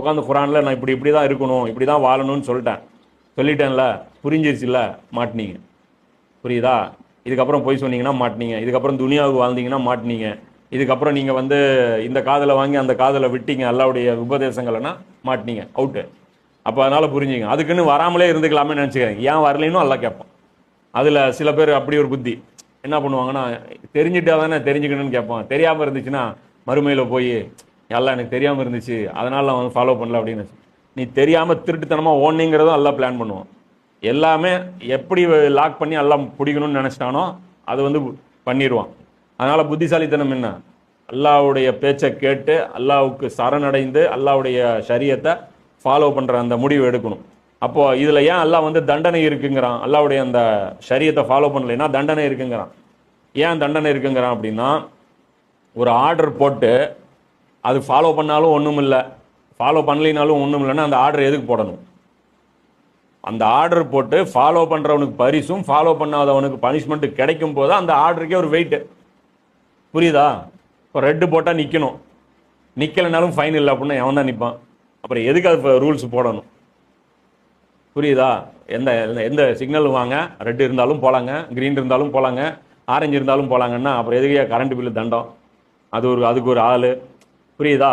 உட்காந்து குரானில் நான் இப்படி தான் இருக்கணும், இப்படி தான் வாழணும்னு சொல்லிட்டேன்ல, புரிஞ்சிருச்சுல்ல, மாட்டினீங்க. புரியுதா? இதுக்கப்புறம் போய் சொன்னீங்கன்னா மாட்டினீங்க. இதுக்கப்புறம் துனியாவுக்கு வாழ்ந்தீங்கன்னா மாட்டினீங்க. இதுக்கப்புறம் நீங்கள் வந்து இந்த காதில் வாங்கி அந்த காதில் விட்டீங்க அல்லாவுடைய உபதேசங்கள்னா மாட்டினீங்க, அவுட்டு. அப்போ அதனால் புரிஞ்சுங்க. அதுக்குன்னு வராமலே இருந்துக்கலாமே நினச்சிக்கிறேன். ஏன் வரலைன்னு எல்லாம் கேட்போம். அதில் சில பேர் அப்படி ஒரு புத்தி என்ன பண்ணுவாங்கன்னா, தெரிஞ்சுட்டா தானே தெரிஞ்சுக்கணும்னு கேட்பான். தெரியாமல் இருந்துச்சுன்னா மறுமையில் போய் எல்லாம் எனக்கு தெரியாமல் இருந்துச்சு அதனால் நான் வந்து ஃபாலோ பண்ணல அப்படின்னு. நீ தெரியாமல் திருட்டுத்தனமாக ஓடனீங்கிறதும் எல்லாம் பிளான் பண்ணுவான். எல்லாமே எப்படி லாக் பண்ணி எல்லாம் பிடிக்கணும்னு நினச்சிட்டானோ அது வந்து பண்ணிடுவான். அதனால் புத்திசாலித்தனம் என்ன? அல்லாவுடைய பேச்சை கேட்டு அல்லாவுக்கு சரணடைந்து அல்லாவுடைய ஷரியத்தை ஃபாலோ பண்ணுற அந்த முடிவு எடுக்கணும். அப்போது இதில் ஏன் அல்லாஹ் வந்து தண்டனை இருக்குங்கிறான்? அல்லாவுடைய அந்த ஷரியத்தை ஃபாலோ பண்ணலைன்னா தண்டனை இருக்குங்கிறான். ஏன் தண்டனை இருக்குங்கிறான் அப்படின்னா, ஒரு ஆர்டர் போட்டு அது ஃபாலோ பண்ணாலும் ஒன்றும் இல்லை, ஃபாலோ பண்ணலினாலும் ஒன்றும் இல்லைன்னா அந்த ஆர்டர் எதுக்கு போடணும்? அந்த ஆர்டர் போட்டு ஃபாலோ பண்ணுறவனுக்கு பரிசும் ஃபாலோ பண்ணாதவனுக்கு பனிஷ்மெண்ட்டு கிடைக்கும் போது அந்த ஆர்டருக்கே ஒரு வெயிட்டு. புரியுதா? இப்போ ரெட்டு போட்டால் நிற்கணும், நிற்கலைனாலும் ஃபைன் இல்லை அப்படின்னா எவன் தான் நிற்பான்? அப்புறம் எதுக்கு அது ரூல்ஸ் போடணும்? புரியுதா? எந்த எந்த சிக்னல் வாங்க, ரெட் இருந்தாலும் போகலாங்க, க்ரீன் இருந்தாலும் போகலாங்க, ஆரஞ்சு இருந்தாலும் போகலாங்கன்னா அப்புறம் எதுக்கு கரண்ட் பில்லு தண்டம்? அதுக்கு ஒரு ஆள். புரியுதா?